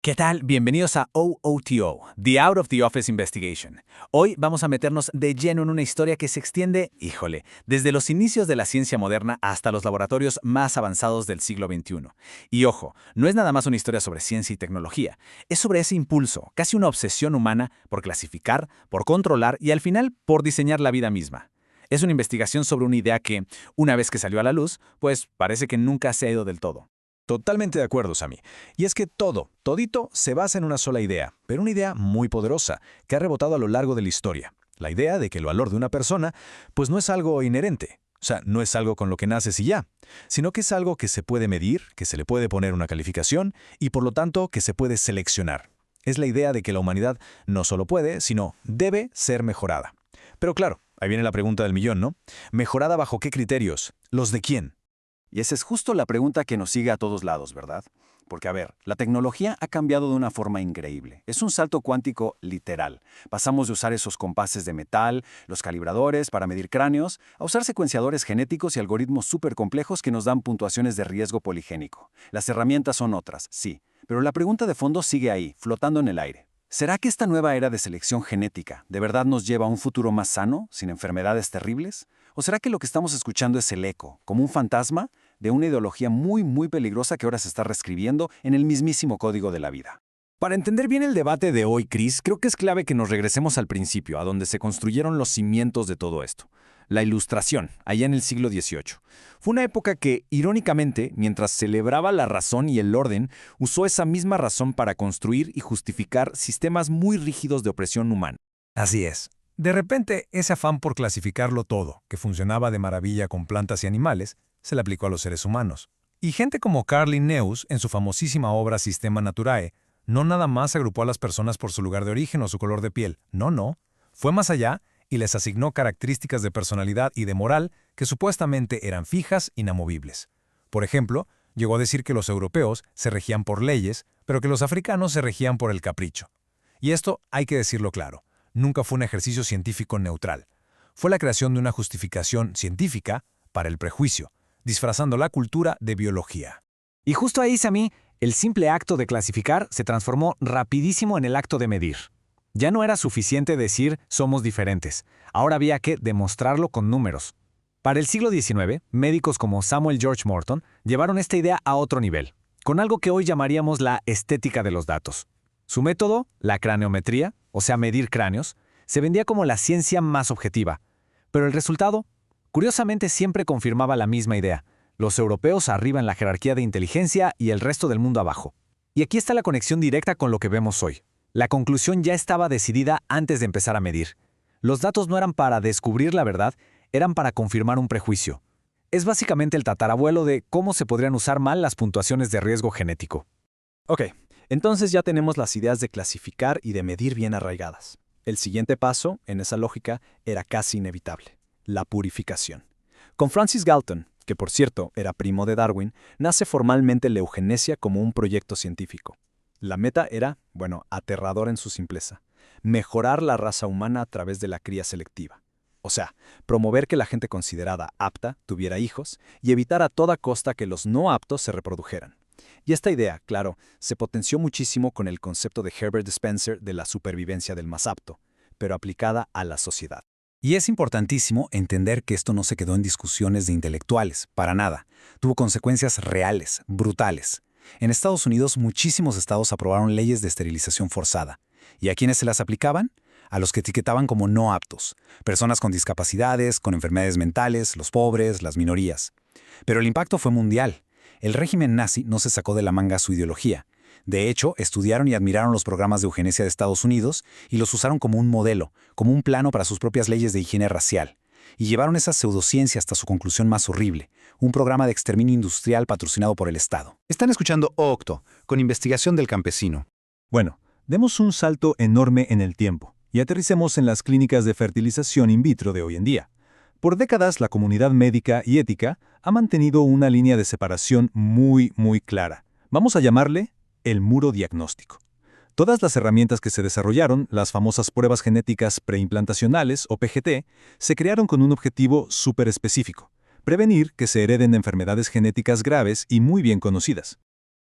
¿Qué tal? Bienvenidos a OOTO, The Out of the Office Investigation. Hoy vamos a meternos de lleno en una historia que se extiende, desde los inicios de la ciencia moderna hasta los laboratorios más avanzados del siglo XXI. Y ojo, no es nada más una historia sobre ciencia y tecnología, es sobre ese impulso, casi una obsesión humana por clasificar, por controlar y al final por diseñar la vida misma. Es una investigación sobre una idea que, una vez que salió a la luz, pues parece que nunca se ha ido del todo. Totalmente de acuerdo, Sammy. Y es que todito, se basa en una sola idea, pero una idea muy poderosa, que ha rebotado a lo largo de la historia. La idea de que el valor de una persona, pues no es algo inherente. O sea, no es algo con lo que naces y ya, sino que es algo que se puede medir, que se le puede poner una calificación y por lo tanto que se puede seleccionar. Es la idea de que la humanidad no solo puede, sino debe ser mejorada. Pero claro, ahí viene la pregunta del millón, ¿no? ¿Mejorada bajo qué criterios? ¿Los de quién? Y esa es justo la pregunta que nos sigue a todos lados, ¿verdad? Porque, a ver, la tecnología ha cambiado de una forma increíble. Es un salto cuántico literal. Pasamos de usar esos compases de metal, los calibradores para medir cráneos, a usar secuenciadores genéticos y algoritmos súper complejos que nos dan puntuaciones de riesgo poligénico. Las herramientas son otras, sí, pero la pregunta de fondo sigue ahí, flotando en el aire. ¿Será que esta nueva era de selección genética de verdad nos lleva a un futuro más sano, sin enfermedades terribles? ¿O será que lo que estamos escuchando es el eco, como un fantasma, de una ideología muy peligrosa que ahora se está reescribiendo en el mismísimo código de la vida? Para entender bien el debate de hoy, Chris, creo que es clave que nos regresemos al principio, a donde se construyeron los cimientos de todo esto. La Ilustración, allá en el siglo XVIII. Fue una época que, irónicamente, mientras celebraba la razón y el orden, usó esa misma razón para construir y justificar sistemas muy rígidos de opresión humana. Así es. De repente, ese afán por clasificarlo todo, que funcionaba de maravilla con plantas y animales, se le aplicó a los seres humanos. Y gente como Carl Linnaeus, en su famosísima obra Systema Naturae, no nada más agrupó a las personas por su lugar de origen o su color de piel. No. Fue más allá y les asignó características de personalidad y de moral que supuestamente eran fijas, inamovibles. Por ejemplo, llegó a decir que los europeos se regían por leyes, pero que los africanos se regían por el capricho. Y esto hay que decirlo claro. Nunca fue un ejercicio científico neutral. Fue la creación de una justificación científica para el prejuicio, disfrazando la cultura de biología. Y justo ahí, Sammy, el simple acto de clasificar se transformó rapidísimo en el acto de medir. Ya no era suficiente decir somos diferentes, ahora había que demostrarlo con números. Para el siglo XIX, médicos como Samuel George Morton llevaron esta idea a otro nivel, con algo que hoy llamaríamos la estética de los datos. Su método, la craneometría, o sea, medir cráneos, se vendía como la ciencia más objetiva. Pero el resultado, curiosamente, siempre confirmaba la misma idea. Los europeos arriba en la jerarquía de inteligencia y el resto del mundo abajo. Y aquí está la conexión directa con lo que vemos hoy. La conclusión ya estaba decidida antes de empezar a medir. Los datos no eran para descubrir la verdad, eran para confirmar un prejuicio. Es básicamente el tatarabuelo de cómo se podrían usar mal las puntuaciones de riesgo genético. Ok, entonces ya tenemos las ideas de clasificar y de medir bien arraigadas. El siguiente paso, en esa lógica, era casi inevitable: la purificación. Con Francis Galton, que por cierto era primo de Darwin, nace formalmente la eugenesia como un proyecto científico. La meta era, aterradora en su simpleza: mejorar la raza humana a través de la cría selectiva. O sea, promover que la gente considerada apta tuviera hijos y evitar a toda costa que los no aptos se reprodujeran. Y esta idea, claro, se potenció muchísimo con el concepto de Herbert Spencer de la supervivencia del más apto, pero aplicada a la sociedad. Y es importantísimo entender que esto no se quedó en discusiones de intelectuales, para nada. Tuvo consecuencias reales, brutales. En Estados Unidos, muchísimos estados aprobaron leyes de esterilización forzada. ¿Y a quiénes se las aplicaban? A los que etiquetaban como no aptos, personas con discapacidades, con enfermedades mentales, los pobres, las minorías. Pero el impacto fue mundial. El régimen nazi no se sacó de la manga su ideología. De hecho, estudiaron y admiraron los programas de eugenesia de Estados Unidos y los usaron como un modelo, como un plano para sus propias leyes de higiene racial. Y llevaron esa pseudociencia hasta su conclusión más horrible: un programa de exterminio industrial patrocinado por el Estado. Están escuchando OOCTO, con investigación del campesino. Bueno, demos un salto enorme en el tiempo y aterricemos en las clínicas de fertilización in vitro de hoy en día. Por décadas, la comunidad médica y ética ha mantenido una línea de separación muy clara. Vamos a llamarle el muro diagnóstico. Todas las herramientas que se desarrollaron, las famosas pruebas genéticas preimplantacionales o PGT, se crearon con un objetivo súper específico: prevenir que se hereden enfermedades genéticas graves y muy bien conocidas.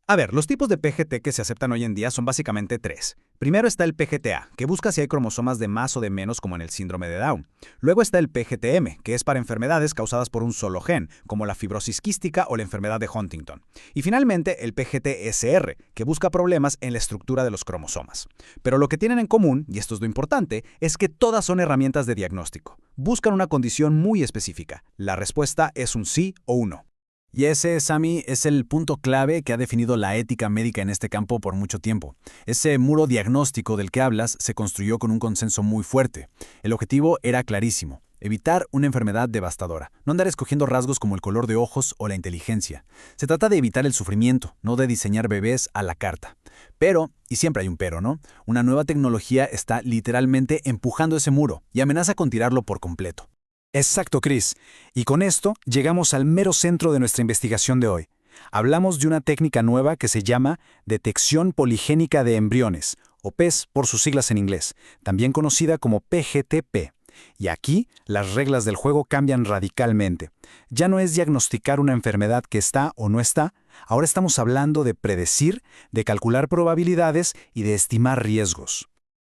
A ver, los tipos de PGT que se aceptan hoy en día son básicamente tres. Primero está el PGT-A, que busca si hay cromosomas de más o de menos como en el síndrome de Down. Luego está el PGT-M, que es para enfermedades causadas por un solo gen, como la fibrosis quística o la enfermedad de Huntington. Y finalmente el PGT-SR, que busca problemas en la estructura de los cromosomas. Pero lo que tienen en común, y esto es lo importante, es que todas son herramientas de diagnóstico. Buscan una condición muy específica. La respuesta es un sí o un no. Y ese, Sammy, es el punto clave que ha definido la ética médica en este campo por mucho tiempo. Ese muro diagnóstico del que hablas se construyó con un consenso muy fuerte. El objetivo era clarísimo: evitar una enfermedad devastadora, no andar escogiendo rasgos como el color de ojos o la inteligencia. Se trata de evitar el sufrimiento, no de diseñar bebés a la carta. Pero, y siempre hay un pero, ¿no? Una nueva tecnología está literalmente empujando ese muro y amenaza con tirarlo por completo. Exacto, Chris. Y con esto llegamos al mero centro de nuestra investigación de hoy. Hablamos de una técnica nueva que se llama detección poligénica de embriones, o PES por sus siglas en inglés, también conocida como PGT-P. Y aquí las reglas del juego cambian radicalmente. Ya no es diagnosticar una enfermedad que está o no está, ahora estamos hablando de predecir, de calcular probabilidades y de estimar riesgos.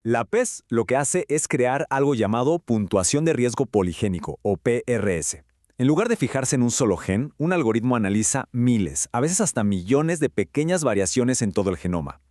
La PES lo que hace es crear algo llamado puntuación de riesgo poligénico, o PRS. En lugar de fijarse en un solo gen, un algoritmo analiza miles, a veces hasta millones de pequeñas variaciones en todo el genoma.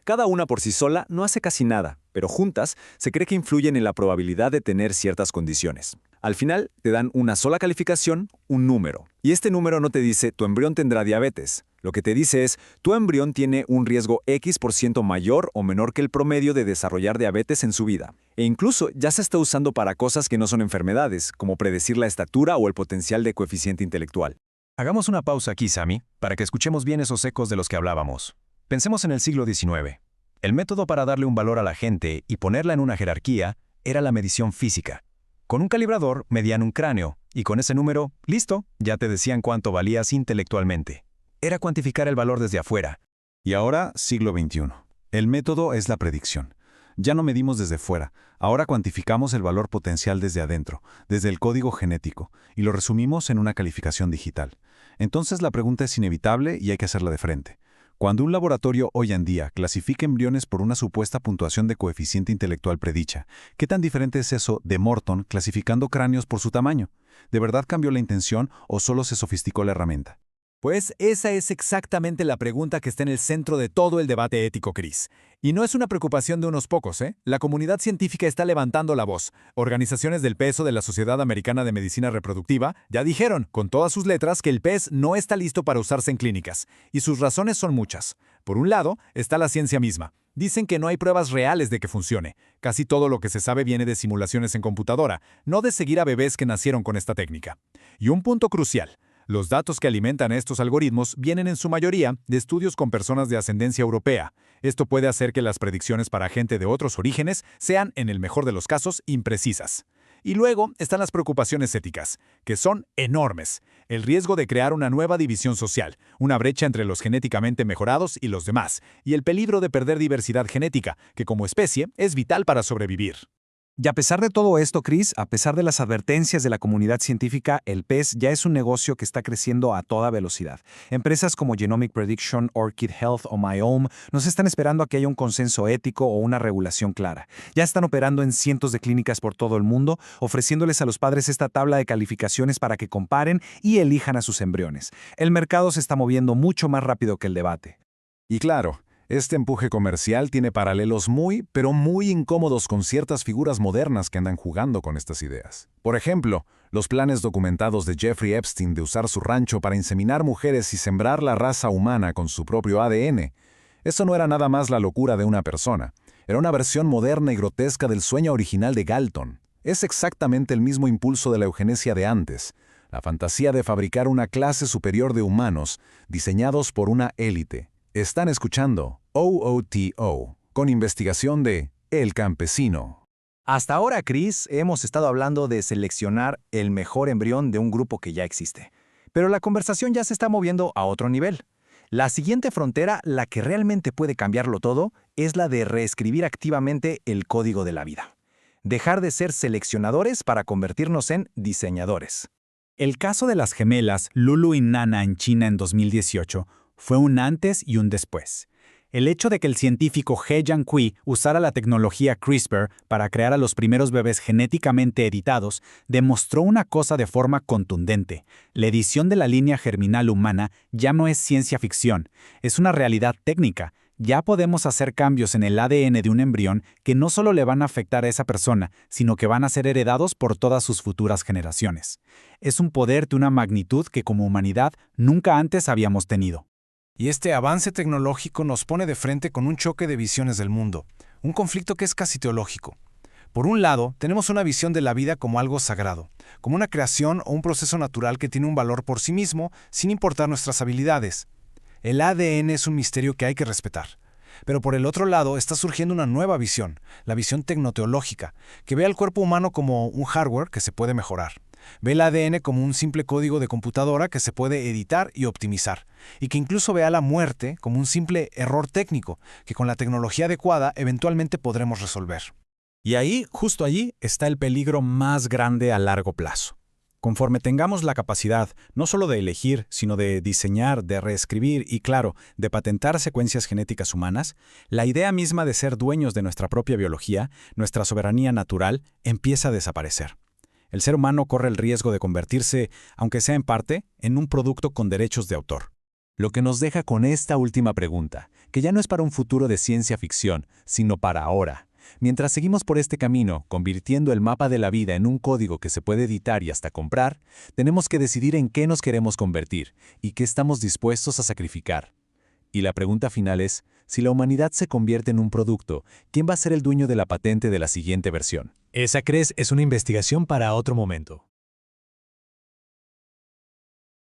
Cada una por sí sola no hace casi nada, pero juntas se cree que influyen en la probabilidad de tener ciertas condiciones. Al final te dan una sola calificación, un número. Y este número no te dice tu embrión tendrá diabetes. Lo que te dice es tu embrión tiene un riesgo X% mayor o menor que el promedio de desarrollar diabetes en su vida. E incluso ya se está usando para cosas que no son enfermedades, como predecir la estatura o el potencial de coeficiente intelectual. Hagamos una pausa aquí, Sammy, para que escuchemos bien esos ecos de los que hablábamos. Pensemos en el siglo XIX. El método para darle un valor a la gente y ponerla en una jerarquía era la medición física. Con un calibrador medían un cráneo, y con ese número, listo, ya te decían cuánto valías intelectualmente. Era cuantificar el valor desde afuera. Y ahora, siglo XXI. El método es la predicción. Ya no medimos desde fuera, ahora cuantificamos el valor potencial desde adentro, desde el código genético, y lo resumimos en una calificación digital. Entonces la pregunta es inevitable y hay que hacerla de frente. Cuando un laboratorio hoy en día clasifica embriones por una supuesta puntuación de coeficiente intelectual predicha, ¿qué tan diferente es eso de Morton clasificando cráneos por su tamaño? ¿De verdad cambió la intención o solo se sofisticó la herramienta? Pues esa es exactamente la pregunta que está en el centro de todo el debate ético, Chris. Y no es una preocupación de unos pocos, ¿eh? La comunidad científica está levantando la voz. Organizaciones del peso de la Sociedad Americana de Medicina Reproductiva ya dijeron, con todas sus letras, que el PES no está listo para usarse en clínicas. Y sus razones son muchas. Por un lado, está la ciencia misma. Dicen que no hay pruebas reales de que funcione. Casi todo lo que se sabe viene de simulaciones en computadora, no de seguir a bebés que nacieron con esta técnica. Y un punto crucial. Los datos que alimentan estos algoritmos vienen en su mayoría de estudios con personas de ascendencia europea. Esto puede hacer que las predicciones para gente de otros orígenes sean, en el mejor de los casos, imprecisas. Y luego están las preocupaciones éticas, que son enormes. El riesgo de crear una nueva división social, una brecha entre los genéticamente mejorados y los demás, y el peligro de perder diversidad genética, que como especie es vital para sobrevivir. Y a pesar de todo esto, Chris, a pesar de las advertencias de la comunidad científica, el PES ya es un negocio que está creciendo a toda velocidad. Empresas como Genomic Prediction, Orchid Health o Myome nos están esperando a que haya un consenso ético o una regulación clara. Ya están operando en cientos de clínicas por todo el mundo, ofreciéndoles a los padres esta tabla de calificaciones para que comparen y elijan a sus embriones. El mercado se está moviendo mucho más rápido que el debate. Y claro, este empuje comercial tiene paralelos pero muy incómodos con ciertas figuras modernas que andan jugando con estas ideas. Por ejemplo, los planes documentados de Jeffrey Epstein de usar su rancho para inseminar mujeres y sembrar la raza humana con su propio ADN. Eso no era nada más la locura de una persona. Era una versión moderna y grotesca del sueño original de Galton. Es exactamente el mismo impulso de la eugenesia de antes. La fantasía de fabricar una clase superior de humanos diseñados por una élite. Están escuchando OOTO, con investigación de El Campesino. Hasta ahora, Chris, hemos estado hablando de seleccionar el mejor embrión de un grupo que ya existe. Pero la conversación ya se está moviendo a otro nivel. La siguiente frontera, la que realmente puede cambiarlo todo, es la de reescribir activamente el código de la vida. Dejar de ser seleccionadores para convertirnos en diseñadores. El caso de las gemelas Lulu y Nana en China en 2018 Fue un antes y un después. El hecho de que el científico He Jiankui usara la tecnología CRISPR para crear a los primeros bebés genéticamente editados demostró una cosa de forma contundente. La edición de la línea germinal humana ya no es ciencia ficción, es una realidad técnica. Ya podemos hacer cambios en el ADN de un embrión que no solo le van a afectar a esa persona, sino que van a ser heredados por todas sus futuras generaciones. Es un poder de una magnitud que como humanidad nunca antes habíamos tenido. Y este avance tecnológico nos pone de frente con un choque de visiones del mundo, un conflicto que es casi teológico. Por un lado, tenemos una visión de la vida como algo sagrado, como una creación o un proceso natural que tiene un valor por sí mismo, sin importar nuestras habilidades. El ADN es un misterio que hay que respetar. Pero por el otro lado está surgiendo una nueva visión, la visión tecnoteológica, que ve al cuerpo humano como un hardware que se puede mejorar. Ve el ADN como un simple código de computadora que se puede editar y optimizar, y que incluso ve a la muerte como un simple error técnico que con la tecnología adecuada eventualmente podremos resolver. Y ahí, justo allí, está el peligro más grande a largo plazo. Conforme tengamos la capacidad no solo de elegir, sino de diseñar, de reescribir y, claro, de patentar secuencias genéticas humanas, la idea misma de ser dueños de nuestra propia biología, nuestra soberanía natural, empieza a desaparecer. El ser humano corre el riesgo de convertirse, aunque sea en parte, en un producto con derechos de autor. Lo que nos deja con esta última pregunta, que ya no es para un futuro de ciencia ficción, sino para ahora. Mientras seguimos por este camino, convirtiendo el mapa de la vida en un código que se puede editar y hasta comprar, tenemos que decidir en qué nos queremos convertir y qué estamos dispuestos a sacrificar. Y la pregunta final es, si la humanidad se convierte en un producto, ¿quién va a ser el dueño de la patente de la siguiente versión? Esa, CRES, es una investigación para otro momento.